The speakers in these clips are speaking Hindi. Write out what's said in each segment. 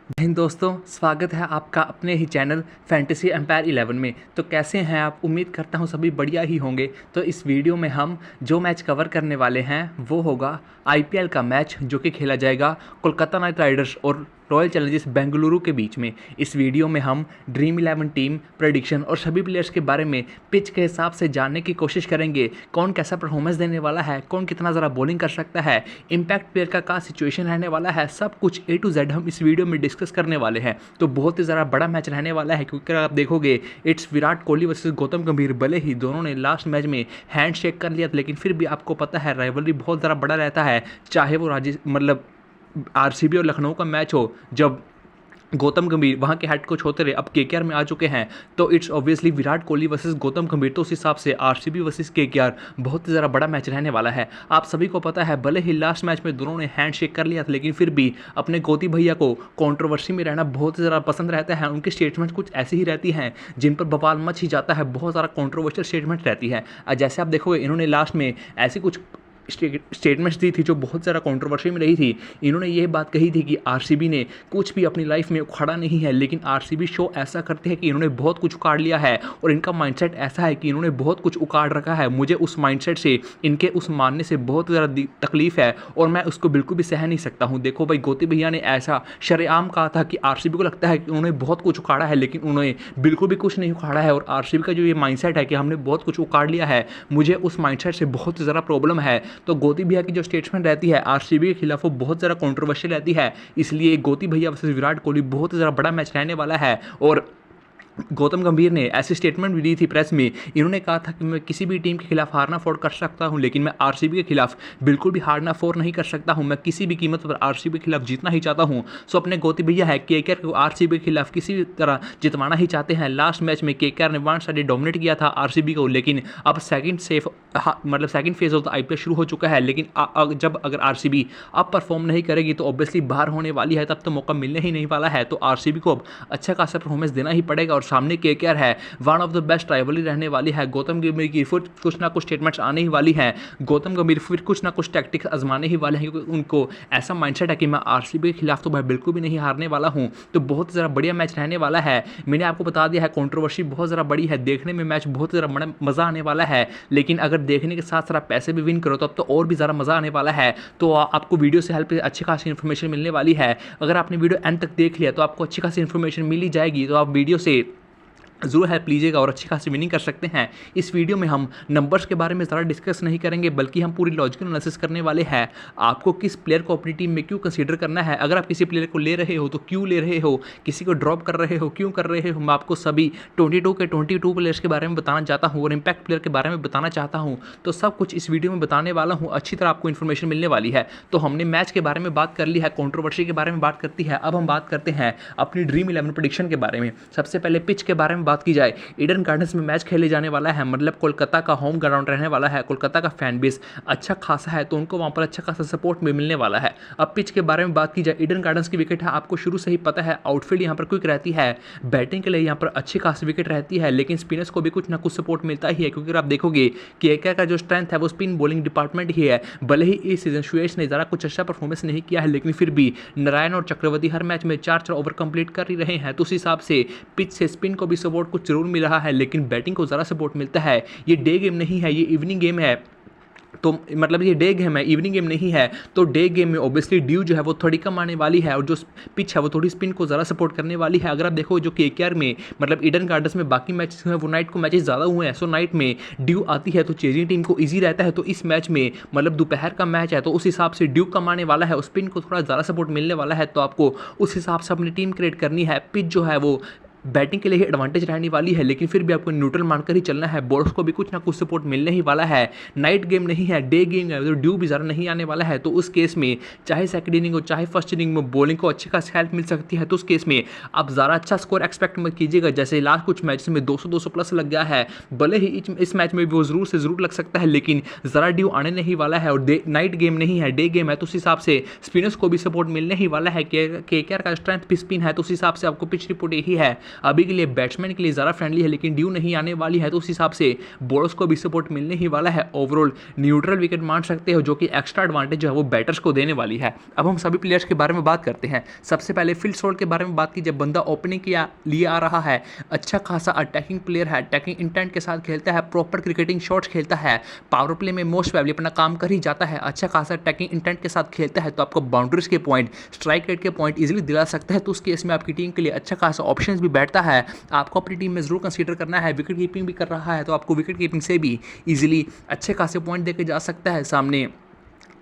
हिंद दोस्तों, स्वागत है आपका अपने ही चैनल फैंटेसी एम्पायर 11 में। तो कैसे हैं आप? उम्मीद करता हूं सभी बढ़िया ही होंगे। तो इस वीडियो में हम जो मैच कवर करने वाले हैं वो होगा आईपीएल का मैच, जो कि खेला जाएगा कोलकाता नाइट राइडर्स और रॉयल चैलेंजर्स बेंगलुरु के बीच में। इस वीडियो में हम ड्रीम 11 टीम प्रेडिक्शन और सभी प्लेयर्स के बारे में पिच के हिसाब से जानने की कोशिश करेंगे। कौन कैसा परफॉर्मेंस देने वाला है, कौन कितना ज़रा बॉलिंग कर सकता है, इम्पैक्ट प्लेयर का क्या सिचुएशन रहने वाला है, सब कुछ A to Z हम इस वीडियो में डिस्कस करने वाले हैं। तो बहुत ही ज़रा बड़ा मैच रहने वाला है, क्योंकि आप देखोगे इट्स विराट कोहली वर्सेस गौतम गंभीर। भले ही दोनों ने लास्ट मैच में हैंड शेक कर लिया था, लेकिन फिर भी आपको पता है राइवलरी बहुत ज़रा बड़ा रहता है। चाहे वो आरसीबी और लखनऊ का मैच हो, जब गौतम गंभीर वहाँ के हेड कोच होते रहे, अब केकेआर में आ चुके हैं, तो it's obviously Virat Kohli versus Gautam गंभीर। तो उस हिसाब से आरसीबी वर्सेस केकेआर बहुत ही ज़रा बड़ा मैच रहने वाला है। आप सभी को पता है, भले ही लास्ट मैच में दोनों ने हैंड शेक कर लिया था, लेकिन फिर भी अपने गोती भैया को कंट्रोवर्सी में रहना बहुत ज़रा पसंद रहता है। उनकी स्टेटमेंट कुछ ऐसी ही रहती हैं जिन पर बवाल मच ही जाता है, बहुत ज़्यादा कॉन्ट्रोवर्शियल स्टेटमेंट रहती है। जैसे आप देखोगे, इन्होंने लास्ट में ऐसी कुछ स्टेटमेंट्स दी थी जो बहुत ज़्यादा कंट्रोवर्सी में रही थी। इन्होंने ये बात कही थी कि आरसीबी ने कुछ भी अपनी लाइफ में उखाड़ा नहीं है, लेकिन आरसीबी शो ऐसा करते हैं कि इन्होंने बहुत कुछ उखाड़ लिया है और इनका माइंडसेट ऐसा है कि इन्होंने बहुत कुछ उखाड़ रखा है। मुझे उस माइंडसेट से, इनके उस मानने से बहुत ज़्यादा तकलीफ है और मैं उसको बिल्कुल भी सह नहीं सकता हूँ। देखो भाई, गोती भैया ने ऐसा शरेआम कहा था कि आरसीबी को लगता है कि उन्होंने बहुत कुछ उखाड़ा है, लेकिन उन्होंने बिल्कुल भी कुछ नहीं उखाड़ा है। और आरसीबी का जो ये माइंडसेट है कि हमने बहुत कुछ उखाड़ लिया है, मुझे उस माइंडसेट से बहुत ज़्यादा प्रॉब्लम है। तो गोती भैया की जो स्टेटमेंट रहती है आरसीबी के खिलाफ, वो बहुत ज़्यादा कंट्रोवर्शियल रहती है। इसलिए गोती भैया वर्सेस विराट कोहली बहुत ज़्यादा बड़ा मैच रहने वाला है। और गौतम गंभीर ने ऐसी स्टेटमेंट भी दी थी प्रेस में। इन्होंने कहा था कि मैं किसी भी टीम के खिलाफ हारना अफोर्ड कर सकता हूं, लेकिन मैं आरसीबी के खिलाफ बिल्कुल भी हारना अफोर्ड नहीं कर सकता हूं। मैं किसी भी कीमत पर आरसीबी के खिलाफ जीतना ही चाहता हूं। सो अपने गौती भैया है केकेआर को आरसीबी के खिलाफ किसी भी तरह जितवाना ही चाहते हैं। लास्ट मैच में केकेआर ने वन साइडेड डोमिनेट किया था आरसीबी को, लेकिन अब second phase of the IPL शुरू हो चुका है। लेकिन जब अगर आरसीबी अब परफॉर्म नहीं करेगी तो ऑब्वियसली बाहर होने वाली है, तब तो मौका मिलने ही नहीं वाला है। तो आरसीबी को अब अच्छा खासा परफॉर्मेंस देना ही पड़ेगा। और सामने केकेआर है, one of the best rivalry रहने वाली है। गौतम गंभीर की फिर कुछ ना कुछ स्टेटमेंट्स आने ही वाली हैं। गौतम गंभीर फिर कुछ ना कुछ टैक्टिक्स आजमाने ही वाले हैं, क्योंकि उनको ऐसा माइंडसेट है कि मैं आरसीबी के खिलाफ तो भाई बिल्कुल भी नहीं हारने वाला हूं। तो बहुत ज़रा बढ़िया मैच रहने वाला है। मैंने आपको बता दिया है, कंट्रोवर्सी बहुत ज़रा बड़ी है, देखने में मैच बहुत ज़रा बड़ा मज़ा आने वाला है। लेकिन अगर देखने के साथ साथ पैसे भी विन करो तो अब तो और भी ज़्यादा मज़ा आने वाला है। तो आपको वीडियो से हेल्प अच्छी खासी इन्फॉर्मेशन मिलने वाली है। अगर आपने वीडियो एंड तक देख लिया तो आपको अच्छी खासी इन्फॉर्मेशन मिल ही जाएगी। तो आप वीडियो से ज़रूर हेल्प लीजिएगा और अच्छी खासी विनिंग कर सकते हैं। इस वीडियो में हम नंबर्स के बारे में ज़्यादा डिस्कस नहीं करेंगे, बल्कि हम पूरी लॉजिकल एनालिसिस करने वाले हैं। आपको किस प्लेयर को अपनी टीम में क्यों कंसीडर करना है, अगर आप किसी प्लेयर को ले रहे हो तो क्यों ले रहे हो, किसी को ड्रॉप कर रहे हो क्यों कर रहे हो। मैं आपको सभी 22 के 22 प्लेयर्स के बारे में बताना चाहता हूँ और इम्पैक्ट प्लेयर के बारे में बताना चाहता हूँ। तो सब कुछ इस वीडियो में बताने वाला हूँ, अच्छी तरह आपको इन्फॉर्मेशन मिलने वाली है। तो हमने मैच के बारे में बात कर ली है, कंट्रोवर्सी के बारे में बात करती है। अब हम बात करते हैं अपनी ड्रीम 11 प्रेडिक्शन के बारे में। सबसे पहले पिच के बारे में बात की जाए, ईडन गार्डन्स में मैच खेले जाने वाला है, मतलब कोलकाता का होम ग्राउंड रहने वाला है। कोलकाता का फैन बेस अच्छा खासा है, तो उनको वहाँ पर अच्छा खासा सपोर्ट भी मिलने वाला है। अब पिच के बारे में बात की जाए, ईडन गार्डन्स की विकेट है, आपको शुरू से ही पता है आउटफील्ड यहाँ पर क्विक रहती है, बैटिंग के लिए यहाँ पर अच्छी खासी विकेट रहती है, लेकिन स्पिनर्स को भी कुछ ना कुछ सपोर्ट मिलता ही है। क्योंकि आप देखोगे कि केकेआर का जो स्ट्रेंथ है वो स्पिन बॉलिंग डिपार्टमेंट ही है। भले ही इस सीजन सुयश ने ज़रा कुछ अच्छा परफॉर्मेंस नहीं किया है, लेकिन फिर भी नारायण और चक्रवर्ती हर मैच में 4-4 ओवर कंप्लीट कर ही रहे हैं। तो उस हिसाब से पिच से स्पिन को भी सपोर्ट कुछ जरूर मिल रहा है, लेकिन बैटिंग को ज़रा सपोर्ट मिलता है। ये डे गेम नहीं है, ये इवनिंग गेम है। तो मतलब ये डे गेम है, इवनिंग गेम नहीं है। तो डे गेम में ऑब्वियसली ड्यू जो है वो थोड़ी कम आने वाली है, और जो पिच है वो थोड़ी स्पिन को ज़रा सपोर्ट करने वाली है। अगर आप देखो जो केकेआर में मतलब ईडन गार्डन्स में बाकी मैचेस हैं वो नाइट को मैचेस ज़्यादा हुए हैं, सो नाइट में ड्यू आती है तो चेजिंग टीम को ईजी रहता है। तो इस मैच में मतलब दोपहर का मैच है, तो उस हिसाब से ड्यू कम आने वाला है और स्पिन को थोड़ा ज़्यादा सपोर्ट मिलने वाला है। तो आपको उस हिसाब से अपनी टीम क्रिएट करनी है। पिच जो है वो बैटिंग के लिए ही एडवांटेज रहने वाली है, लेकिन फिर भी आपको न्यूट्रल मानकर ही चलना है। बॉलर्स को भी कुछ ना कुछ सपोर्ट मिलने ही वाला है। नाइट गेम नहीं है, डे गेम है, तो ड्यू भी ज़्यादा नहीं आने वाला है। तो उस केस में चाहे सेकंड इनिंग हो चाहे फर्स्ट इनिंग में बॉलिंग को अच्छी खासी हेल्प मिल सकती है। तो उस केस में आप ज़्यादा अच्छा स्कोर एक्सपेक्ट मत कीजिएगा। जैसे लास्ट कुछ मैच में 200 प्लस लग गया है, भले ही इस मैच में भी वो ज़रूर से ज़रूर लग सकता है, लेकिन ज़रा ड्यू आने नहीं वाला है। और नाइट गेम नहीं है, डे गेम है, तो उस हिसाब से स्पिनर्स को भी सपोर्ट मिलने ही वाला है। केकेआर का स्ट्रेंथ भी स्पिन है, तो उस हिसाब से आपको पिच रिपोर्ट यही है। अभी के लिए बैट्समैन के लिए ज़्यादा फ्रेंडली है, लेकिन ड्यू नहीं आने वाली है तो उस हिसाब से बॉलर्स को भी सपोर्ट मिलने ही वाला है। ओवरऑल न्यूट्रल विकेट मान सकते हो, जो कि एक्स्ट्रा एडवांटेज जो है वो बैटर्स को देने वाली है। अब हम सभी प्लेयर्स के बारे में बात करते हैं। सबसे पहले फिल सॉल्ट के बारे में बात की। जब बंदा ओपनिंग के लिए आ रहा है, अच्छा खासा अटैकिंग प्लेयर है, अटैकिंग इंटेंट के साथ खेलता है, प्रॉपर क्रिकेटिंग शॉट्स खेलता है, पावर प्ले में मोस्ट प्रोबेबली अपना काम कर ही जाता है, अच्छा खासा अटैकिंग इंटेंट के साथ खेलता है, तो आपको बाउंड्रीज के पॉइंट, स्ट्राइक रेट के पॉइंट इजीली दिला सकता है। तो उस केस में आपकी टीम के लिए अच्छा खासा ऑप्शंस भी बैठता है। आपको अपनी टीम में जरूर कंसीडर करना है। विकेट कीपिंग भी कर रहा है तो आपको विकेट कीपिंग से भी इजीली अच्छे खासे पॉइंट देके जा सकता है। सामने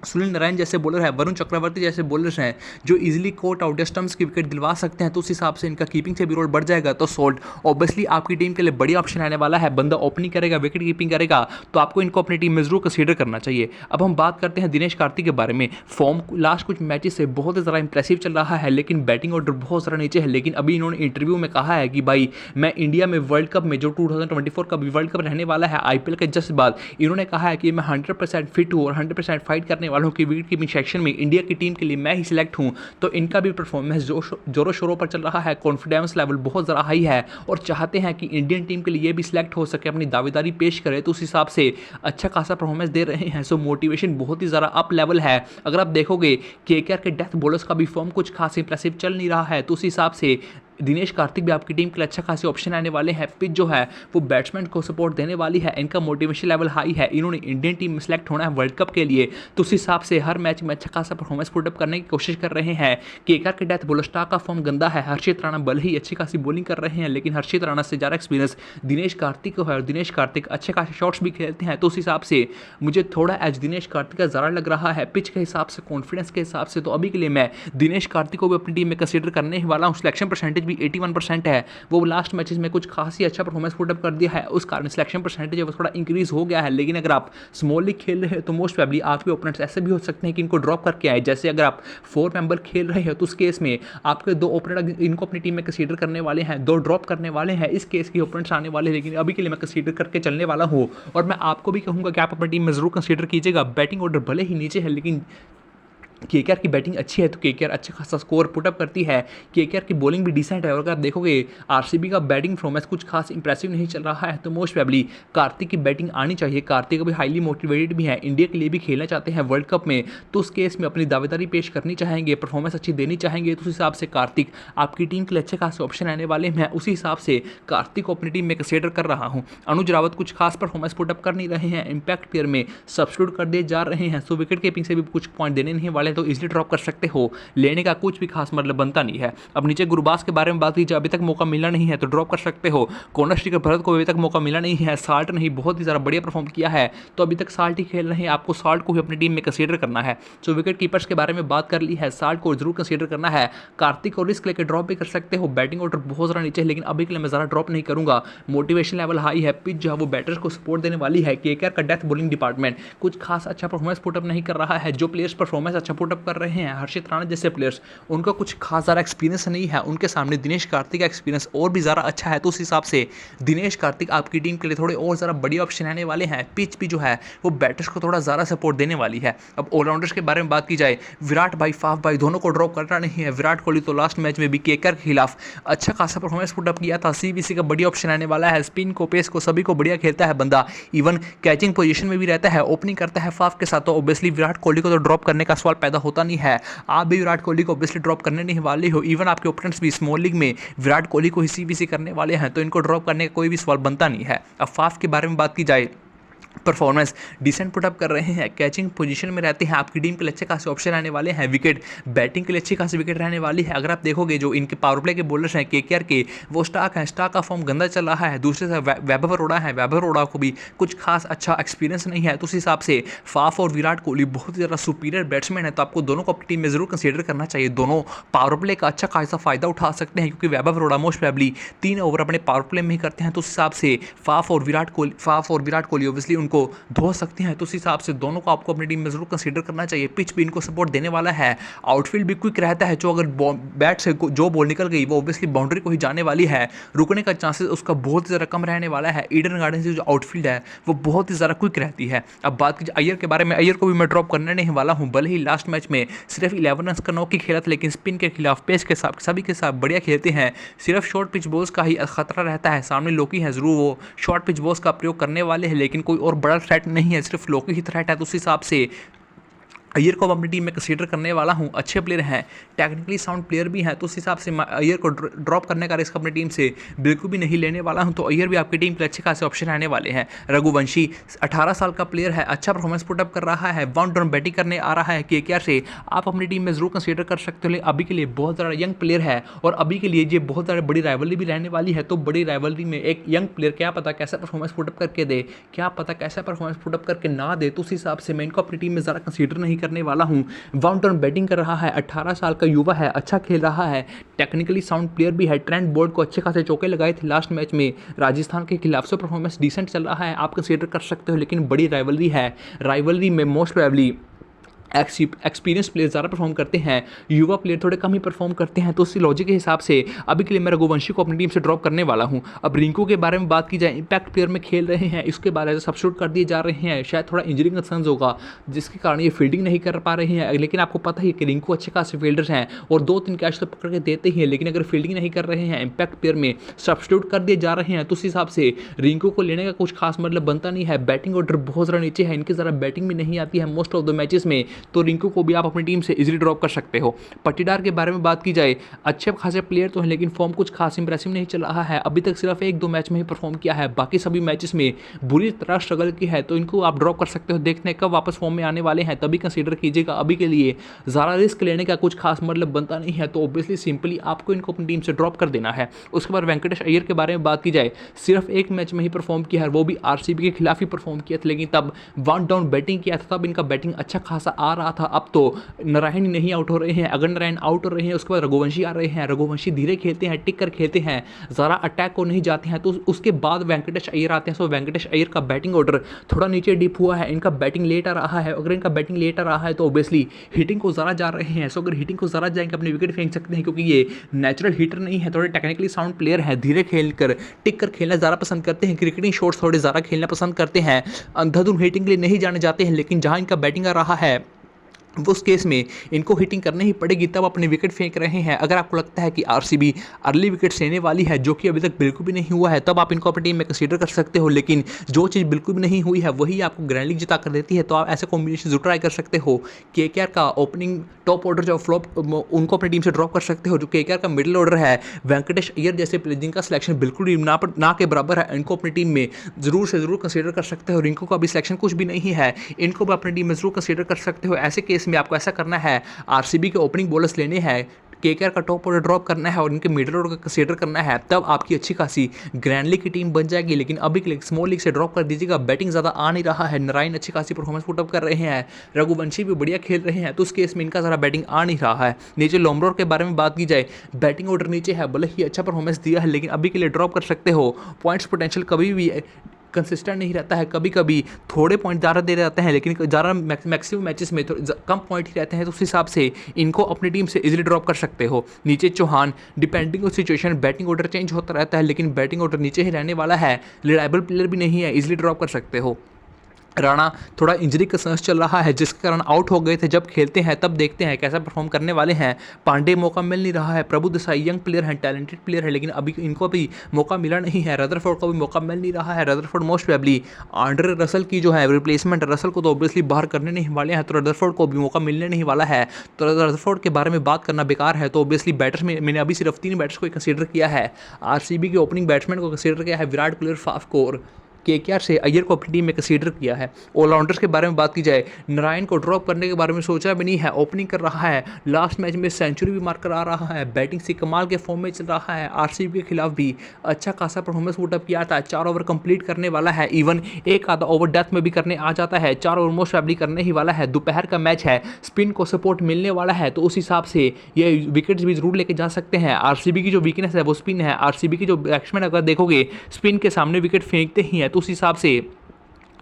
सुनील नारायण जैसे बॉलर है, वरुण चक्रवर्ती जैसे बॉलर्स हैं जो इजीली कोट आउट स्टम्प्स की विकेट दिलवा सकते हैं, तो उस हिसाब से इनका कीपिंग से भी रोल बढ़ जाएगा। तो सॉल्ट ऑब्वियसली आपकी टीम के लिए बड़ी ऑप्शन आने वाला है। बंदा ओपनिंग करेगा, विकेट कीपिंग करेगा, तो आपको इनको अपनी टीम में जरूर कंसीडर करना चाहिए। अब हम बात करते हैं दिनेश कार्तिक के बारे में। फॉर्म लास्ट कुछ मैचेस से बहुत ज़्यादा इंप्रेसिव चल रहा है, लेकिन बैटिंग ऑर्डर बहुत ज़्यादा नीचे है। लेकिन अभी इन्होंने इंटरव्यू में कहा है कि भाई मैं इंडिया में वर्ल्ड कप में, जो 2024 का भी वर्ल्ड कप रहने वाला है IPL के जस्ट बाद, इन्होंने कहा है कि मैं 100% फिट हूँ और 100% फाइट करने वालों की विकेट कीपिंग सेक्शन में इंडिया की टीम के लिए मैं ही सिलेक्ट हूं। तो इनका भी परफॉर्मेंस जोरों शोरों पर चल रहा है, कॉन्फिडेंस लेवल बहुत ज़्यादा हाई है और चाहते हैं कि इंडियन टीम के लिए भी सिलेक्ट हो सके, अपनी दावेदारी पेश करे। तो उस हिसाब से अच्छा खासा परफॉर्मेंस दे रहे हैं। सो मोटिवेशन बहुत ही ज़्यादा अप लेवल है। अगर आप देखोगे KKR के डेथ बॉलर्स का भी फॉर्म कुछ खास इंप्रेसिव चल नहीं रहा है, तो उस हिसाब से दिनेश कार्तिक भी आपकी टीम के लिए अच्छा खासे ऑप्शन आने वाले हैं। पिच जो है वो बैट्समैन को सपोर्ट देने वाली है, इनका मोटिवेशन लेवल हाई है, इन्होंने इंडियन टीम में सेलेक्ट होना है वर्ल्ड कप के लिए, तो उस हिसाब से हर मैच में अच्छा खासा परफॉर्मेंस पुटअप करने की कोशिश कर रहे हैं। KKR के डेथ बॉलर स्टार का फॉर्म गंदा है। हर्षित राणा भले ही अच्छी खासी बॉलिंग कर रहे हैं, लेकिन हर्षित राणा से ज़्यादा एक्सपीरियंस दिनेश कार्तिक को है और दिनेश कार्तिक अच्छे खासे शॉट्स भी खेलते हैं। तो उस हिसाब से मुझे थोड़ा एज दिनेश कार्तिक का ज़्यादा लग रहा है पिच के हिसाब से, कॉन्फिडेंस के हिसाब से। तो अभी के लिए मैं दिनेश कार्तिक को भी अपनी टीम में कंसीडर करने ही वाला हूँ। सिलेक्शन परसेंटेज भी 81% है। वो लास्ट मैचेस में कुछ खास ही अच्छा परफॉर्मेंस पुटअप कर दिया है, उस कारण सिलेक्शन परसेंटेज है वो थोड़ा इंक्रीज हो गया है। लेकिन अगर आप स्मॉल लीग खेल रहे हैं तो मोस्ट प्रोबेबली आपके ओपोनेंट्स ऐसे भी हो सकते हैं कि इनको ड्रॉप करके आए। जैसे अगर आप 4 मेंबर खेल रहे हैं तो उस केस में आपके 2 ओपोनेंट इनको अपनी टीम में कंसीडर करने वाले हैं, 2 ड्रॉप करने वाले हैं, इस केस के ओपोनेंट्स आने वाले हैं। लेकिन अभी के लिए मैं कंसीडर करके चलने वाला हूँ और मैं आपको भी कहूँगा कि आप अपनी टीम में जरूर कंसीडर कीजिएगा। बैटिंग ऑर्डर भले ही नीचे है, लेकिन KKR की बैटिंग अच्छी है तो KKR अच्छा खासा स्कोर पुटअप करती है। KKR की बॉलिंग भी डिसेंट है और अगर आप देखोगे RCB का बैटिंग परफॉर्मेंस कुछ खास इंप्रेसिव नहीं चल रहा है, तो मोस्ट प्रोबेबली कार्तिक की बैटिंग आनी चाहिए। कार्तिक अभी हाईली मोटिवेटेड भी है, इंडिया के लिए भी खेलना चाहते हैं वर्ल्ड कप में, तो उस केस में अपनी दावेदारी पेश करनी चाहेंगे, परफॉर्मेंस अच्छी देनी चाहेंगे। तो उस हिसाब से कार्तिक आपकी टीम के लिए अच्छे खासे ऑप्शन आने वाले हैं। उसी हिसाब से कार्तिक को अपनी टीम में कंसीडर कर रहा हूँ। अनुज रावत कुछ खास परफॉर्मेंस पुटअप कर नहीं रहे हैं, इंपैक्ट प्लेयर में सब्स्टिट्यूट कर दिए जा रहे हैं, सो विकेट कीपिंग से भी कुछ पॉइंट देने नहीं वाले, तो इजीली ड्रॉप कर सकते हो। लेने का कुछ भी खास मतलब बनता नहीं है। अब नीचे गुरबाज के बारे में बात कीजिए, अभी तक मौका मिला नहीं है तो ड्रॉप कर सकते हो। कॉर्नर स्ट्राइकर भरत को अभी तक मौका मिला नहीं है, साल्ट नहीं बहुत ही ज़्यादा बढ़िया परफॉर्म किया है, तो अभी तक साल्ट ही खेल रहे हैं, आपको साल्ट को भी अपनी टीम में कंसीडर करना है। सो विकेट कीपर्स के बारे में बात कर ली है, साल्ट को जरूर कंसीडर करना है। कार्तिक को रिस्क लेकर ड्रॉप भी कर सकते हो। बैटिंग ऑर्डर बहुत ज़्यादा नीचे है, लेकिन अभी के लिए मैं ज़्यादा ड्रॉप नहीं करूंगा। मोटिवेशन लेवल हाई है, पिच जो है वो बैटर्स को सपोर्ट देने वाली है। KKR का डेथ बॉलिंग डिपार्टमेंट कुछ खास अच्छा परफॉर्मेंस पुटअप नहीं कर रहा है। जो प्लेयर्स परफॉर्मेंस अच्छा पुटअप कर रहे हैं, हर्षित राणा जैसे प्लेयर्स, उनका कुछ खास ज़्यादा एक्सपीरियंस नहीं है, उनके सामने दिनेश कार्तिक का एक्सपीरियंस और भी ज़्यादा अच्छा है। तो उस हिसाब से दिनेश कार्तिक आपकी टीम के लिए थोड़े और ज़्यादा बढ़िया ऑप्शन आने वाले हैं। पिच भी जो है वो बैटर्स को थोड़ा ज़्यादा सपोर्ट देने वाली है। अब ऑलराउंडर्स के बारे में बात की जाए, विराट भाई, फाफ भाई दोनों को ड्रॉप करना नहीं है। विराट कोहली तो लास्ट मैच में भी KKR के खिलाफ अच्छा खासा परफॉर्मेंस पुटअप किया था। CBC का बढ़िया ऑप्शन आने वाला है। स्पिन को, पेस को, सभी को बढ़िया खेलता है बंदा, इवन कैचिंग पोजीशन में भी रहता है, ओपनिंग करता है फाफ के साथ। तो ऑब्वियसली विराट कोहली को तो ड्रॉप करने का सवाल पैदा होता नहीं है। आप भी विराट कोहली को ऑब्वियसली ड्रॉप करने नहीं वाले हो। इवन आपके ओपोनेंट्स भी स्मॉल लीग में विराट कोहली को ही CBC करने वाले हैं, तो इनको ड्रॉप करने का कोई भी सवाल बनता नहीं है। अब फाफ के बारे में बात की जाए, परफॉर्मेंस डिसेंट पुटअप कर रहे हैं, कैचिंग पोजीशन में रहते हैं, आपकी टीम के लिए अच्छे खासे ऑप्शन आने वाले हैं। विकेट बैटिंग के लिए अच्छी खासी विकेट रहने वाली है। अगर आप देखोगे जो इनके पावर प्ले के बॉलर्स हैं KKR के, वो स्टार्क हैं, स्टार्क का फॉर्म गंदा चल रहा है। दूसरे से वैभव अरोड़ा है, वैभव अरोड़ा को भी कुछ खास अच्छा एक्सपीरियंस नहीं है। तो उस हिसाब से फाफ और विराट कोहली बहुत ज़्यादा सुपीरियर बैट्समैन है, तो आपको दोनों को अपनी टीम में जरूर कंसीडर करना चाहिए। दोनों पावर प्ले का अच्छा खासा फायदा उठा सकते हैं, क्योंकि वैभव अरोड़ा मोस्ट प्रोबेबली 3 ओवर अपने पावर प्ले में ही करते हैं। तो उस हिसाब से फाफ और विराट कोहली ऑब्वियसली ऑब्वियसली उनको धो सकते हैं, तो उस हिसाब से दोनों को आपको अपनी टीम में जरूर कंसीडर करना चाहिए। पिच भी इनको सपोर्ट देने वाला है, आउटफील्ड भी क्विक रहता है, जो अगर बैट से जो बॉल निकल गई वो ऑब्वियसली बाउंड्री को ही जाने वाली है, रुकने का चांसेस उसका बहुत ज़्यादा कम रहने वाला है। ईडन गार्डन से जो आउटफील्ड है वो बहुत ही ज़्यादा क्विक रहती है। अब बात की अय्यर के बारे में, अय्यर को भी मैं ड्रॉप करने नहीं वाला हूँ, भले ही लास्ट मैच में सिर्फ 11 रन का नॉक ही खेला था, लेकिन स्पिन के खिलाफ पेस के साथ सभी के साथ बढ़िया खेलते हैं। सिर्फ शॉर्ट पिच बॉल्स का ही खतरा रहता है, सामने लोकी है, जरूर वो शॉर्ट पिच बॉल्स का प्रयोग करने वाले हैं, लेकिन कोई और बड़ा थ्रेट नहीं है, सिर्फ लोकी ही थ्रेट है। तो उस हिसाब से अय्यर को अपनी टीम में कंसीडर करने वाला हूं। अच्छे प्लेयर हैं, टेक्निकली साउंड प्लेयर भी हैं, तो उस हिसाब से मैं अय्यर को ड्रॉप करने का रिस्क अपनी टीम से बिल्कुल भी नहीं लेने वाला हूं। तो अय्यर भी आपकी टीम के अच्छे खासे ऑप्शन रहने वाले हैं। रघुवंशी 18 साल का प्लेयर है, अच्छा परफॉर्मेंस पुटअप कर रहा है, वन डाउन बैटिंग करने आ रहा है केकेआर से, आप अपनी टीम में जरूर कंसीडर कर सकते हो। लेकिन अभी के लिए बहुत ज़्यादा यंग प्लेयर है और अभी के लिए ये बहुत ज़्यादा बड़ी राइवलरी भी रहने वाली है। तो बड़ी राइवलरी में एक यंग प्लेयर क्या पता कैसा परफॉर्मेंस पुटअप करके दे, क्या पता कैसा परफॉर्मेंस पुटअप करके ना दे, तो उस हिसाब से मैं इनको अपनी टीम में ज़्यादा कंसीडर नहीं करने वाला हूँ। वन डाउन बैटिंग कर रहा है, 18 साल का युवा है, अच्छा खेल रहा है, टेक्निकली साउंड प्लेयर भी है। ट्रेंट बोल्ट को अच्छे खासे चौके लगाए थे लास्ट मैच में राजस्थान के खिलाफ, से परफॉर्मेंस डिसेंट चल रहा है, आप कंसीडर कर सकते हो। लेकिन बड़ी राइवलरी है, राइवलरी में मोस्ट प्रोबेबली एक्सपीरियंस प्लेयर ज़्यादा परफॉर्म करते हैं, युवा प्लेयर थोड़े कम ही परफॉर्म करते हैं। तो उसी लॉजिक के हिसाब से अभी के लिए मैं रघुवंशी को अपनी टीम से ड्रॉप करने वाला हूं। अब रिंकू के बारे में बात की जाए, इंपैक्ट प्लेयर में खेल रहे हैं, इसके बारे में सब्स्टिट्यूट कर दिए जा रहे हैं, शायद थोड़ा इंजरी कंसर्न्स होगा जिसके कारण ये फील्डिंग नहीं कर पा रहे हैं। लेकिन आपको पता ही है कि रिंकू अच्छे खासे फील्डर्स हैं और 2-3 कैच तो पकड़ के देते ही हैं, लेकिन अगर फील्डिंग नहीं कर रहे हैं, इंपैक्ट प्लेयर में सब्स्टिट्यूट कर दिए जा रहे हैं, तो उस हिसाब से रिंकू को लेने का कुछ खास मतलब बनता नहीं है। बैटिंग ऑर्डर बहुत ज़्यादा नीचे है, इनकी ज़रा बैटिंग भी नहीं आती है मोस्ट ऑफ द मैचेस में, तो रिंकू को भी आप अपनी टीम से इजीली ड्रॉप कर सकते हो। पट्टीदार के बारे में बात की जाए, अच्छे खासे प्लेयर तो हैं, लेकिन फॉर्म कुछ खास इंप्रेसिव नहीं चल रहा है। अभी तक सिर्फ 1-2 मैच में ही परफॉर्म किया है, बाकी सभी मैचेस में बुरी तरह स्ट्रगल की है, तो इनको आप ड्रॉप कर सकते हो। देखते हैं कब वापस फॉर्म में आने वाले हैं, तभी कंसीडर कीजिएगा। अभी के लिए ज़्यादा रिस्क लेने का कुछ खास मतलब बनता नहीं है, तो ऑब्वियसली सिंपली आपको इनको अपनी टीम से ड्रॉप कर देना है। उसके बाद वेंकटेश अय्यर के बारे में बात की जाए, सिर्फ एक मैच में ही परफॉर्म किया है, वो भी आरसीबी के खिलाफ ही परफॉर्म किया था, लेकिन तब वन डाउन बैटिंग किया था, तब इनका बैटिंग अच्छा खासा आ रहा था। अब तो नारायण नहीं आउट हो रहे हैं, अगर नारायण आउट हो रहे हैं उसके बाद रघुवंशी आ रहे हैं, रघुवंशी धीरे खेलते हैं, टिक कर खेलते हैं, ज़रा अटैक को नहीं जाते हैं, तो उसके बाद वेंकटेश अय्यर आते हैं। सो वेंकटेश अय्यर का बैटिंग ऑर्डर थोड़ा नीचे डिप हुआ है, इनका बैटिंग लेट आ रहा है। अगर इनका बैटिंग लेट आ रहा है तो ऑब्वियसली हिटिंग को ज़रा जा रहे हैं, सो अगर हिटिंग को ज़रा जाएंगे अपनी विकेट फेंक सकते हैं, क्योंकि ये नेचुरल हिटर नहीं है, थोड़े टेक्निकली साउंड प्लेयर है, धीरे खेल कर टिक कर खेलना ज़्यादा पसंद करते हैं, क्रिकेटिंग शॉट्स थोड़े ज़्यादा खेलना पसंद करते हैं, अंधाधुन हिटिंग के लिए नहीं जाने जाते हैं। लेकिन जहाँ इनका बैटिंग आ रहा है उस केस में इनको हिटिंग करनी ही पड़ेगी, तब अपने विकेट फेंक रहे हैं। अगर आपको लगता है कि आरसीबी अर्ली विकेट्स लेने वाली है, जो कि अभी तक बिल्कुल भी नहीं हुआ है, तब आप इनको अपनी टीम में कंसीडर कर सकते हो। लेकिन जो चीज़ बिल्कुल भी नहीं हुई है वही आपको ग्रैंड लीग जिता कर देती है, तो आप ऐसे कॉम्बिनेशन जरूर ट्राई कर सकते हो। केकेआर का ओपनिंग टॉप ऑर्डर जो फ्लॉप, उनको अपनी टीम से ड्रॉप कर सकते हो। जो केकेआर का मिडिल ऑर्डर है, वेंकटेश अय्यर जैसे प्लेयर जिनका सिलेक्शन बिल्कुल भी ना के बराबर है, इनको अपनी टीम में जरूर से जरूर कंसीडर कर सकते हो। रिंकू का अभी सिलेक्शन कुछ भी नहीं है, इनको भी अपनी टीम में जरूर कंसीडर कर सकते हो। ऐसे केस में आपको ऐसा करना है, आरसीबी के ओपनिंग बॉलर्स लेने हैं, केकेआर का टॉप ऑर्डर ड्रॉप करना है और इनके मिडिल ऑर्डर का कंसीडर करना है, तब आपकी अच्छी खासी ग्रैंड लीग की टीम बन जाएगी। लेकिन अभी के लिए स्मॉल लीग से ड्रॉप कर दीजिएगा, बैटिंग ज़्यादा आ नहीं रहा है, नारायण अच्छी खासी परफॉर्मेंस पुटअप कर रहे हैं, रघुवंशी भी बढ़िया खेल रहे हैं, तो उस केस में इनका ज़रा बैटिंग आ नहीं रहा है। नीचे लोमरोर के बारे में बात की जाए, बैटिंग ऑर्डर नीचे है, भले ही अच्छा परफॉर्मेंस दिया है, लेकिन अभी के लिए ड्रॉप कर सकते हो। पॉइंट्स पोटेंशियल कभी भी कंसिस्टेंट नहीं रहता है, कभी कभी थोड़े पॉइंट ज़्यादा दे जाते हैं, लेकिन ज़्यादा मैक्सिमम मैचेस में कम पॉइंट ही रहते हैं, तो उस हिसाब से इनको अपनी टीम से इजीली ड्रॉप कर सकते हो। नीचे Chauhan, depending on situation batting order change होता रहता है, लेकिन बैटिंग ऑर्डर नीचे ही रहने वाला है, रिलायबल प्लेयर भी नहीं है, इजीली ड्रॉप कर सकते हो। राणा थोड़ा इंजरी कंसर्न्स चल रहा है, जिसके कारण आउट हो गए थे, जब खेलते हैं तब देखते हैं कैसा परफॉर्म करने वाले हैं। पांडे मौका मिल नहीं रहा है, प्रभु देसाई यंग प्लेयर हैं, टैलेंटेड प्लेयर है, लेकिन अभी इनको भी मौका मिला नहीं है। रदरफोर्ड को भी मौका मिल नहीं रहा है, Rutherford most probably Andre Russell की जो है रिप्लेसमेंट, रसल को तो ऑब्वियसली बाहर करने नहीं वाले हैं, तो रदरफोर्ड को भी मौका मिलने नहीं वाला है। तो रदरफोर्ड के बारे में बात करना बेकार है, तो ऑब्वियसली बैटर्स में मैंने अभी सिर्फ 3 बैटर्स को कंसीडर किया है। आरसीबी के ओपनिंग बैट्समैन को कंसीडर किया है, विराट कोहली, फाफ को, और केकेआर से अय्यर को अपनी टीम में कंसीडर किया है। ऑलराउंडर्स के बारे में बात की जाए, नारायण को ड्रॉप करने के बारे में सोचा भी नहीं है, ओपनिंग कर रहा है, लास्ट मैच में सेंचुरी भी मार कर आ रहा है, बैटिंग से कमाल के फॉर्म में चल रहा है, आरसीबी के खिलाफ भी अच्छा खासा परफॉर्मेंस पुटअप किया था, 4 ओवर कंप्लीट करने वाला है, इवन एक आधा ओवर डेथ में भी करने आ जाता है, 4 ओवर मोस्ट प्रोबेबली करने ही वाला है। दोपहर का मैच है, स्पिन को सपोर्ट मिलने वाला है, तो उस हिसाब से ये विकेट्स भी जरूर लेके जा सकते हैं। आरसीबी की जो वीकनेस है वो स्पिन है, आरसीबी की जो बैट्समैन अगर देखोगे स्पिन के सामने विकेट फेंकते ही हैं, तो उस हिसाब से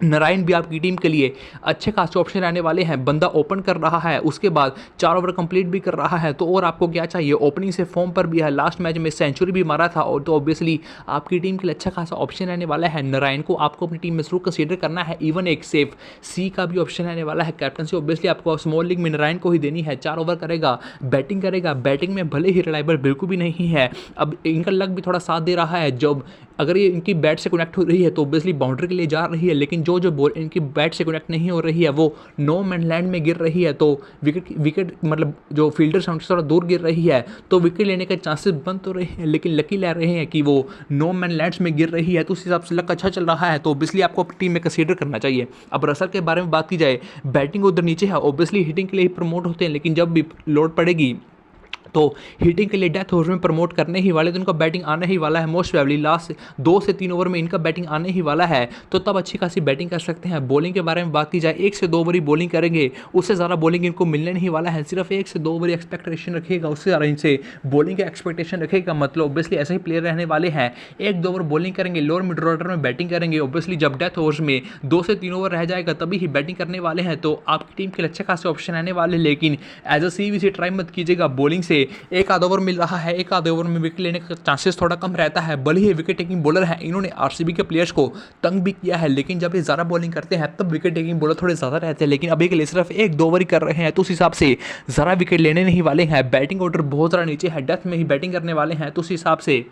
नारायण भी आपकी टीम के लिए अच्छे खासे ऑप्शन रहने वाले हैं। बंदा ओपन कर रहा है, उसके बाद 4 ओवर कंप्लीट भी कर रहा है, तो और आपको क्या चाहिए। ओपनिंग से फॉर्म पर भी है, लास्ट मैच में सेंचुरी भी मारा था, और तो ऑब्वियसली आपकी टीम के लिए अच्छा खासा ऑप्शन रहने वाला है। नारायण को आपको अपनी टीम में जरूर कंसीडर करना है। इवन एक सेफ सी का भी ऑप्शन रहने वाला है। कैप्टनसी ऑब्वियसली आपको स्मॉल लीग में नारायण को ही देनी है। 4 ओवर करेगा, बैटिंग करेगा, बैटिंग में भले ही रिलायबल बिल्कुल भी नहीं है, अब इनका लक भी थोड़ा साथ दे रहा है। जब अगर ये इनकी बैट से कनेक्ट हो रही है तो ऑब्वियसली बाउंड्री के लिए जा रही है, लेकिन जो बॉल इनकी बैट से कनेक्ट नहीं हो रही है वो नो मैन लैंड में गिर रही है, तो विकेट मतलब जो फील्डर से थोड़ा दूर गिर रही है, तो विकेट लेने के चांसेस बन तो रहे हैं, लेकिन लकी ले रहे हैं कि वो नो मैन लैंड्स में गिर रही है, तो उस हिसाब से लक अच्छा चल रहा है, तो ऑब्वियसली आपको अपनी टीम में कंसीडर करना चाहिए। अब रसल के बारे में बात की जाए, बैटिंग उधर नीचे है, ऑब्वियसली हिटिंग के लिए ही प्रमोट होते हैं, लेकिन जब भी लोड पड़ेगी तो हिटिंग के लिए डेथ ओवर में प्रमोट करने ही वाले, तो इनका बैटिंग आने ही वाला है। मोस्ट प्रोबेबली लास्ट 2 से 3 ओवर में इनका बैटिंग आने ही वाला है, तो तब अच्छी खासी बैटिंग कर सकते हैं। बॉलिंग के बारे में बात की जाए, 1 से 2 ओवर ही बॉलिंग करेंगे, उससे ज़्यादा बॉलिंग इनको मिलने नहीं वाला है। सिर्फ 1 से 2 ओवर एक्सपेक्टेशन रखिएगा, उससे ज़्यादा इनसे बॉलिंग का एक्सपेक्टेशन रखेगा, मतलब ऑब्वियसली ऐसे ही प्लेयर रहने वाले हैं। 1-2 ओवर बॉलिंग करेंगे, लोअर मिड ऑर्डर में बैटिंग करेंगे, ऑब्वियसली जब डेथ ओवर्स में 2 से 3 ओवर रह जाएगा तभी ही बैटिंग करने वाले हैं, तो आपकी टीम के लिए अच्छे खासे ऑप्शन रहने वाले। लेकिन एज अ सीवीसी ट्राई मत कीजिएगा, बॉलिंग से एक आध ओवर मिल रहा है, एक आधे ओवर में विकेट लेने का चांसेस थोड़ा कम रहता है। भले ही विकेट टेकिंग बॉलर है, इन्होंने आरसीबी के प्लेयर्स को तंग भी किया है, लेकिन जब ये ज़्यादा बॉलिंग करते हैं तब विकेट टेकिंग बॉलर थोड़े ज़्यादा रहते हैं, लेकिन अभी के लिए सिर्फ 1-2 ओवर ही कर रहे हैं, तो उस हिसाब से ज़्यादा विकेट लेने नहीं वाले हैं। बैटिंग ऑर्डर बहुत ज़्यादा नीचे है, डेथ में ही बैटिंग करने वाले हैं, तो उस हिसाब से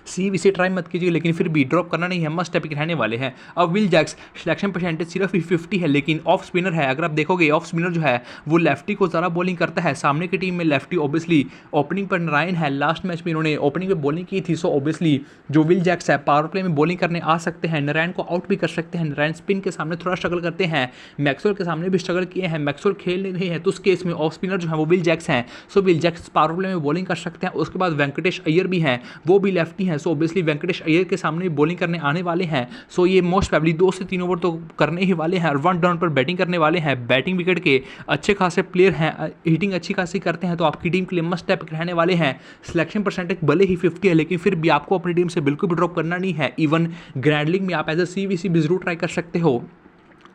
सीवीसी ट्राई मत कीजिए, लेकिन फिर भी ड्रॉप करना नहीं है, मस्ट टैपिक रहने वाले हैं। अब विल जैक्स सिलेक्शन परसेंटेज सिर्फ 50 है, लेकिन ऑफ स्पिनर है। अगर आप देखोगे ऑफ स्पिनर जो है वो लेफ्टी को ज़्यादा बॉलिंग करता है। सामने की टीम में लेफ्टी ऑब्वियसली ओपनिंग पर नारायण है, लास्ट मैच में इन्होंने ओपनिंग में बॉलिंग की थी, सो ऑब्वियसली जो विल जैक्स है पावर प्ले में बॉलिंग करने आ सकते हैं, नारायण को आउट भी कर सकते हैं। नारायण स्पिन के सामने थोड़ा स्ट्रगल करते हैं, मैक्सवेल के सामने भी स्ट्रगल किए हैं, मैक्सवेल खेल नहीं रहे हैं, तो उस केस में ऑफ स्पिनर जो है वो विल जैक्स हैं, so Will Jacks power play में बॉलिंग कर सकते हैं। उसके बाद वेंकटेश अय्यर भी हैं, वो भी लेफ्टी हैं, सो ऑब्वियसली वेंकटेश अय्यर के सामने बॉलिंग करने आने वाले हैं, सो ये मोस्ट प्रोबेबली 2 से 3 ओवर तो करने ही वाले हैं और 1 डाउन पर बैटिंग करने वाले हैं। बैटिंग विकेट के अच्छे खासे प्लेयर हैं, हिटिंग अच्छी खासी करते हैं, तो आपकी टीम के लिए मस्ट टैप रहने वाले हैं। सिलेक्शन परसेंटेज भले ही 50 है, लेकिन फिर भी आपको अपनी टीम से बिल्कुल भी ड्रॉप करना नहीं है। इवन ग्रैंड लीग में आप एज अ सीवीसी भी जरूर ट्राई कर सकते हो।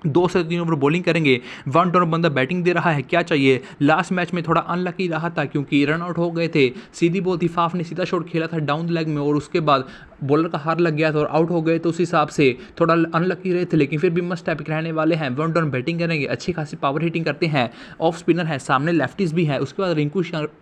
2 से 3 ओवर बॉलिंग करेंगे, 1 डाउन बंदा बैटिंग दे रहा है, क्या चाहिए। लास्ट मैच में थोड़ा अनलकी रहा था क्योंकि रन आउट हो गए थे, सीधी बॉल थी, फाफ ने सीधा शॉट खेला था डाउन लेग में और उसके बाद बॉलर का हार लग गया था और आउट हो गए, तो उस हिसाब से थोड़ा अनलकी रहे थे, लेकिन फिर भी मस्ट टैपिक रहने वाले हैं। 1 डाउन बैटिंग करेंगे, अच्छी खासी पावर हिटिंग करते हैं, ऑफ स्पिनर है, सामने लेफ्टीज भी हैं, उसके बाद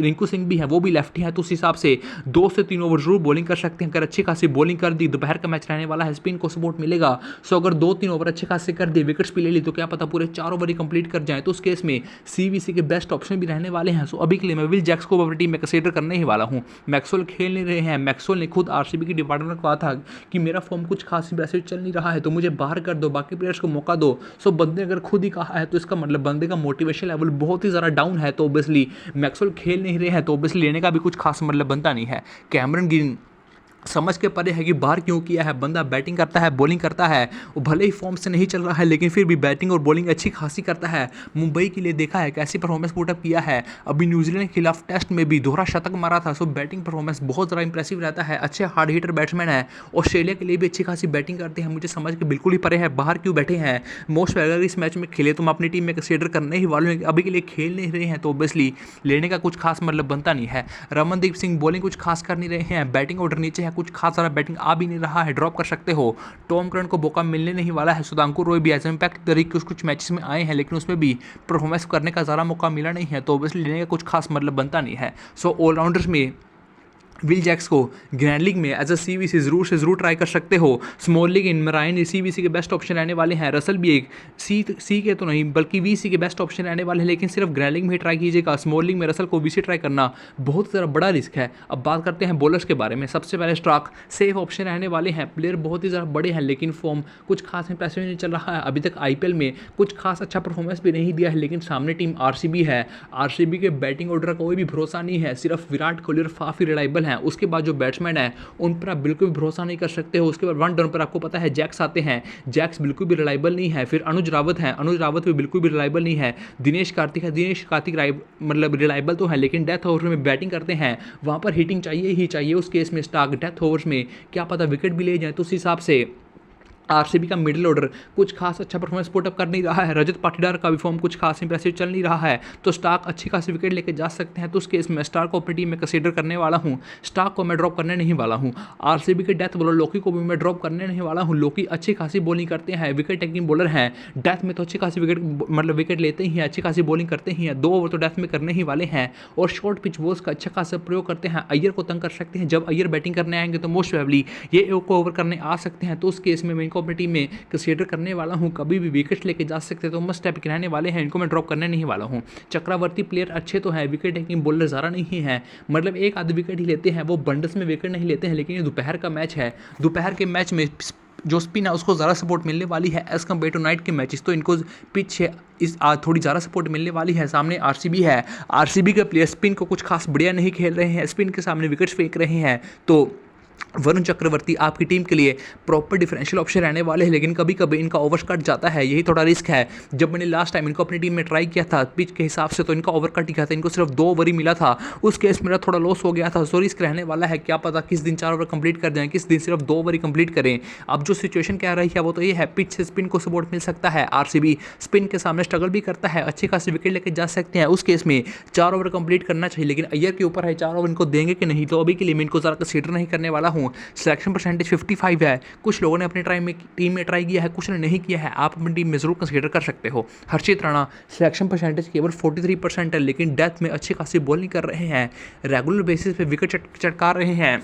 रिंकू सिंह भी है, वो भी लेफ्टी है, तो उस हिसाब से 2 से 3 ओवर जरूर बॉलिंग कर सकते हैं। अगर अच्छी खासी बॉलिंग कर दी, दोपहर का मैच रहने वाला है, स्पिन को सपोर्ट मिलेगा, सो अगर 2-3 ओवर अच्छे खासे कर दी, विकेट्स भी ले ली, तो क्या पता पूरे 4 ओवर ही कंप्लीट कर जाए, तो उस केस में सीवीसी के बेस्ट ऑप्शन भी रहने वाले हैं। सो अभी के लिए मैं विल जैक्स को अपनी टीम में कंसीडर करने ही वाला हूं। मैक्सवेल खेल नहीं रहे हैं, मैक्सवेल ने खुद आरसीबी की डिपार्टमेंट में कहा था कि मेरा फॉर्म कुछ खास वैसे चल नहीं रहा है, तो मुझे बाहर कर दो, बाकी प्लेयर्स को मौका दो। सो बंदे अगर खुद ही कहा है तो इसका मतलब बंदे का मोटिवेशन लेवल बहुत ही ज़्यादा डाउन है, तो ऑब्वियसली मैक्सवेल खेल नहीं रहे हैं, तो ऑब्वियसली लेने का भी कुछ खास मतलब बनता नहीं है। कैमरन ग्रीन समझ के परे है कि बाहर क्यों किया है, बंदा बैटिंग करता है, बॉलिंग करता है, वो भले ही फॉर्म से नहीं चल रहा है, लेकिन फिर भी बैटिंग और बॉलिंग अच्छी खासी करता है। मुंबई के लिए देखा है कैसी परफॉर्मेंस पुटअप किया है, अभी न्यूजीलैंड के खिलाफ टेस्ट में भी दोहरा शतक मारा था, सो बैटिंग परफॉर्मेंस बहुत ज़्यादा इंप्रेसिव रहता है, अच्छे हार्ड हिटर बैट्समैन है। ऑस्ट्रेलिया के लिए भी अच्छी खासी बैटिंग करते हैं, मुझे समझ के बिल्कुल ही परे है बाहर क्यों बैठे हैं। मोस्ट अगर इस मैच में खेले तो मैं अपनी टीम में कंसीडर करने ही वालों हैं, अभी के लिए खेल नहीं रहे हैं, तो ऑब्वियसली लेने का कुछ खास मतलब बनता नहीं है। रमनदीप सिंह बॉलिंग कुछ खास कर नहीं रहे हैं, बैटिंग ऑर्डर नीचे है, कुछ खास ज़्यादा आ भी नहीं रहा है, ड्रॉप कर सकते हो। टॉम करन को मौका मिलने नहीं वाला है, सुधांशु रॉय भी एज इम्पैक्ट तरीके कुछ मैचेस में आए हैं, लेकिन उसमें भी परफॉर्मेंस करने का ज़्यादा मौका मिला नहीं है, तो ऑब्वियसली लेने का कुछ खास मतलब बनता नहीं है। सो ऑलराउंडर्स में विल जैक्स को ग्रैंड लीग में एज अ सीवीसी जरूर से जरूर ट्राई कर सकते हो। स्मॉल लीग इन नारायण सीवीसी के बेस्ट ऑप्शन रहने वाले हैं, रसल भी एक सी के तो नहीं बल्कि वीसी के बेस्ट ऑप्शन रहने वाले हैं, लेकिन सिर्फ ग्रैंड लीग में ही ट्राई कीजिएगा। स्मॉल लीग में रसल को वीसी ट्राई करना बहुत ज़्यादा बड़ा रिस्क है। अब बात करते हैं बॉलर्स के बारे में। सबसे पहले स्ट्राक सेफ ऑप्शन रहने वाले हैं, प्लेयर बहुत ही ज़्यादा बड़े हैं, लेकिन फॉर्म कुछ खास इंप्रेसिव नहीं चल रहा है, अभी तक आईपीएल में कुछ खास अच्छा परफॉर्मेंस भी नहीं दिया है, लेकिन सामने टीम आरसीबी है, आरसीबी के बैटिंग ऑर्डर का कोई भी भरोसा नहीं है, सिर्फ विराट कोहली और काफ़ी रिलायबल हैं। उसके बाद जो बैट्समैन है उन पर आप बिल्कुल भी भरोसा नहीं कर सकते हो। उसके बाद 1 डाउन पर आपको पता है जैक्स आते हैं, जैक्स बिल्कुल भी रिलायबल नहीं है। फिर अनुज रावत है, अनुज रावत भी बिल्कुल भी रिलायबल नहीं है। दिनेश कार्तिक है, दिनेश कार्तिक मतलब रिलायबल तो है, लेकिन डेथ ओवर में बैटिंग करते हैं, वहाँ पर हिटिंग चाहिए ही चाहिए। उस केस में स्टार्क डेथ ओवर्स में क्या पता विकेट भी ले जाए, तो उस हिसाब से आरसीबी का मिडिल ऑर्डर कुछ खास अच्छा परफॉर्मेंस पुट अप कर नहीं रहा है। रजत पाटीदार का भी फॉर्म कुछ खास इंप्रेसिव चल नहीं रहा है, तो स्टार्क अच्छी खासी विकेट लेके जा सकते हैं। तो उस केस में स्टार्क को अपनी टीम में कंसीडर करने वाला हूँ। स्टार्क को मैं ड्रॉप करने नहीं वाला हूँ। आरसीबी के डेथ बॉलर लोकी को भी मैं ड्रॉप करने नहीं वाला हूँ। लोकी अच्छी खासी बॉलिंग करते हैं, विकेट टेकिंग बॉलर हैं। डेथ में तो अच्छी खासी विकेट लेते ही हैं, अच्छी खासी बॉलिंग करते ही हैं। 2 ओवर तो डेथ में करने ही वाले हैं और शॉर्ट पिच बॉल्स का अच्छा खासा प्रयोग करते हैं। अय्यर को तंग कर सकते हैं। जब अय्यर बैटिंग करने आएंगे तो मोस्ट प्रोबेबली ये एक ओवर करने आ सकते हैं। तो उस केस में मैं इनको अपनी टीम में कंसीडर करने वाला हूं। कभी भी विकेट लेके जा सकते हैं, तो मस्ट टैप रहने वाले हैं। इनको मैं ड्रॉप करने नहीं वाला हूं। चक्रवर्ती प्लेयर अच्छे तो हैं, विकेट टेकिंग बॉलर ज़्यादा नहीं है, मतलब एक आध विकेट ही लेते हैं। वो बंडल्स में विकेट नहीं लेते हैं, लेकिन ये दोपहर का मैच है। दोपहर के मैच में जो स्पिन है उसको ज़्यादा सपोर्ट मिलने वाली है एज़ कम्पेयर टू नाइट के मैचेस। तो इनको पिच है इस थोड़ी ज़्यादा सपोर्ट मिलने वाली है। सामने आरसीबी है, आरसीबी के प्लेयर स्पिन को कुछ खास बढ़िया नहीं खेल रहे हैं, स्पिन के सामने विकेट्स फेंक रहे हैं। तो वरुण चक्रवर्ती आपकी टीम के लिए प्रॉपर डिफरेंशियल ऑप्शन रहने वाले हैं, लेकिन कभी कभी इनका ओवर कट जाता है, यही थोड़ा रिस्क है। जब मैंने लास्ट टाइम इनको अपनी टीम में ट्राई किया था पिच के हिसाब से, तो इनका ओवर कट ही गया था, इनको सिर्फ 2 ओवर ही मिला था। उस केस मेरा थोड़ा लॉस हो गया था। सो रिस्क रहने वाला है, क्या पता किस दिन 4 ओवर कंप्लीट कर जाएं, किस दिन सिर्फ 2 ओवर ही कंप्लीट करें। अब जो सिचुएशन क्या रही है वो तो ये है, पिच से स्पिन को सपोर्ट मिल सकता है। आरसीबी स्पिन के सामने स्ट्रगल भी करता है, अच्छे खासी विकेट लेके जा सकते हैं। उस केस में 4 ओवर कंप्लीट करना चाहिए, लेकिन अय्यर के ऊपर है 4 ओवर इनको देंगे कि नहीं। तो अभी के लिए मैं इनको ज़्यादा कंसीडर नहीं करने वाला हूँ। सिलेक्शन परसेंटेज 55 है। कुछ लोगों ने अपनी टीम में ट्राई किया है, कुछ ने नहीं किया है। आप अपनी टीम में जरूर कंसीडर कर सकते हो। हर्षित राणा सिलेक्शन परसेंटेज केवल 43% है, लेकिन डेथ में अच्छी खासी बॉलिंग कर रहे हैं, रेगुलर बेसिस पे विकेट चटका रहे हैं।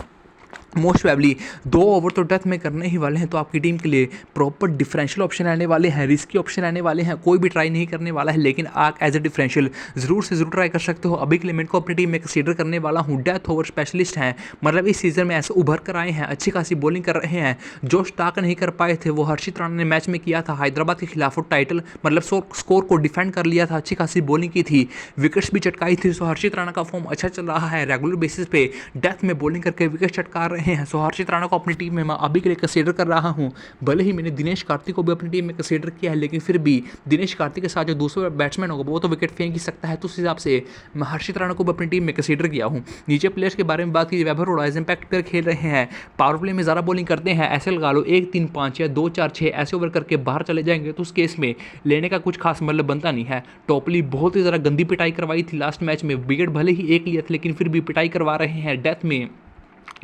मोस्ट प्रोबेबली 2 ओवर तो डेथ में करने ही वाले हैं। तो आपकी टीम के लिए प्रॉपर डिफरेंशियल ऑप्शन आने वाले हैं, रिस्की ऑप्शन आने वाले हैं। कोई भी ट्राई नहीं करने वाला है, लेकिन आप एज ए डिफरेंशियल ज़रूर से ज़रूर ट्राई कर सकते हो। अभी के लिए मैं इनको अपनी टीम में कंसीडर करने वाला हूँ। डेथ ओवर स्पेशलिस्ट हैं, मतलब इस सीज़न में ऐसे उभर कर आए हैं, अच्छी खासी बॉलिंग कर रहे हैं। जो स्टार्क नहीं कर पाए थे वो हर्षित राणा ने मैच में किया था हैदराबाद के खिलाफ, टाइटल मतलब स्कोर को डिफेंड कर लिया था, अच्छी खासी बॉलिंग की थी, विकेट्स भी चटकाई थी। सो हर्षित राणा का फॉर्म अच्छा चल रहा है, रेगुलर बेसिस पे डेथ में बॉलिंग करके विकेट चटका रहे हैं। सो हर्षित राणा को अपनी टीम में मैं अभी के लिए कंसीडर कर रहा हूं। भले ही मैंने दिनेश कार्तिक को भी अपनी टीम में कंसीडर किया है, लेकिन फिर भी दिनेश कार्तिक के साथ जो दूसरा बैट्समैन होगा वो तो विकेट फेंक ही सकता है। तो उस हिसाब से मैं हर्षित राणा को भी अपनी टीम में कंसीडर किया हूं। नीचे प्लेयर्स के बारे में बात की, वैभव रोडाइज इम्पैक्ट पर खेल रहे हैं, पावर प्ले में ज़्यादा बॉलिंग करते हैं। ऐसे लगा लो 1-3-5 या 2-4-6 ऐसे ओवर करके बाहर चले जाएंगे, तो उस केस में लेने का कुछ खास मतलब बनता नहीं है। टॉपली बहुत ही ज़रा गंदी पिटाई करवाई थी लास्ट मैच में, विकेट भले ही एक लिया था, लेकिन फिर भी पिटाई करवा रहे हैं। डेथ में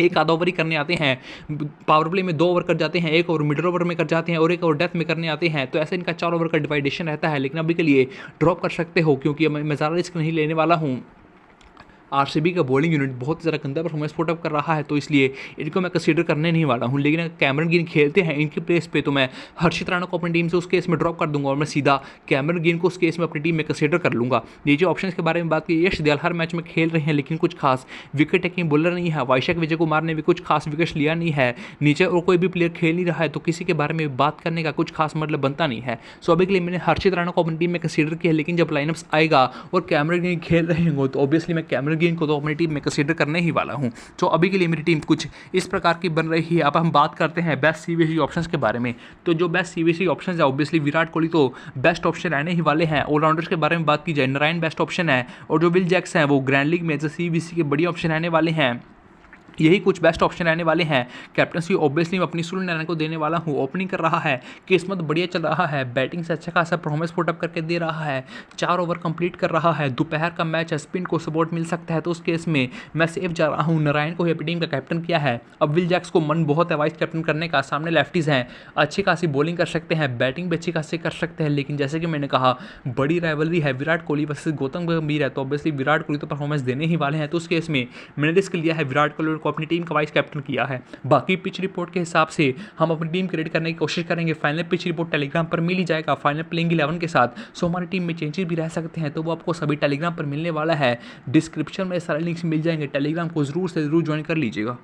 एक आधा ओवर ही करने आते हैं, पावर प्ले में 2 ओवर कर जाते हैं, 1 ओवर मिडिल ओवर में कर जाते हैं और 1 ओवर डेथ में करने आते हैं। तो ऐसे इनका 4 ओवर का डिवाइडेशन रहता है, लेकिन अभी के लिए ड्रॉप कर सकते हो, क्योंकि मैं ज़्यादा रिस्क नहीं लेने वाला हूँ। आरसीबी का बॉलिंग यूनिट बहुत ज़्यादा गंदा परफॉर्मेंस पुट अप कर रहा है, तो इसलिए इनको मैं कंसीडर करने नहीं वाला हूँ। लेकिन अगर कैमरन ग्रीन खेलते हैं इनके प्लेस पे, तो मैं हर्षित राणा को अपनी टीम से उस केस में ड्रॉप कर दूंगा और मैं सीधा कैमरन ग्रीन को उस केस में अपनी टीम में कंसीडर कर लूँगा। ये जो ऑप्शन के बारे में बात की, यश दयाल हर मैच में खेल रहे हैं, लेकिन कुछ खास विकेट टेकिंग बॉलर नहीं है। वैशाख विजय कुमार ने भी कुछ खास विकेट्स लिया नहीं है, नीचे और कोई भी प्लेयर खेल नहीं रहा है, तो किसी के बारे में बात करने का कुछ खास मतलब बनता नहीं है। सो अभी के लिए मैंने हर्षित राणा को अपनी टीम में कंसीडर किया, लेकिन जब लाइनअप्स आएगा और कैमरन ग्रीन खेल रहे होंगे, तो ऑब्वियसली मैं कैमरन ग्रीन को तो अपनी टीम में कंसीडर करने ही वाला हूं। तो अभी के लिए मेरी टीम कुछ इस प्रकार की बन रही है। अब हम बात करते हैं बेस्ट सीवीसी ऑप्शंस के बारे में। तो जो बेस्ट सीवीसी ऑप्शंस है, ऑब्वियसली विराट कोहली तो बेस्ट ऑप्शन रहने ही वाले हैं। ऑलराउंडर्स के बारे में बात की जाए, नारायण बेस्ट ऑप्शन है, और जो विल जैक्स हैं वो ग्रैंड लीग में सीवीसी के बढ़िया ऑप्शन रहने वाले हैं। यही कुछ बेस्ट ऑप्शन रहने वाले हैं। कैप्टनसी ऑब्वियसली मैं अपनी सूर्य नारायण को देने वाला हूँ। ओपनिंग कर रहा है, किस्मत बढ़िया चल रहा है, बैटिंग से अच्छा खासा परफॉर्मेंस पुट अप करके दे रहा है, 4 ओवर कंप्लीट कर रहा है, दोपहर का मैच है, स्पिन को सपोर्ट मिल सकता है, तो उस केस में मैं सेफ जा रहा हूँ। नारायण को ही अपनी टीम का कैप्टन किया है। अब विल जैक्स को मन बहुत है वाइस कैप्टन करने का, सामने लेफ्टीज हैं, अच्छी खासी बॉलिंग कर सकते हैं, बैटिंग भी अच्छी खासी कर सकते हैं, लेकिन जैसे कि मैंने कहा बड़ी राइवलरी है विराट कोहली वर्सेस गौतम गंभीर है, तो ऑब्वियसली विराट कोहली तो परफॉर्मेंस देने ही वाले हैं। तो उस केस में मैंने रिस्क लिया है, विराट कोहली को अपनी टीम का वाइस कैप्टन किया है। बाकी पिच रिपोर्ट के हिसाब से हम अपनी टीम क्रिएट करने की कोशिश करेंगे। फाइनल पिच रिपोर्ट टेलीग्राम पर मिल ही जाएगा फाइनल प्लेइंग 11 के साथ। सो हमारी टीम में चेंजेस भी रह सकते हैं, तो वो आपको सभी टेलीग्राम पर मिलने वाला है। डिस्क्रिप्शन में सारे लिंक्स मिल जाएंगे, टेलीग्राम को जरूर से जरूर ज्वाइन कर लीजिएगा।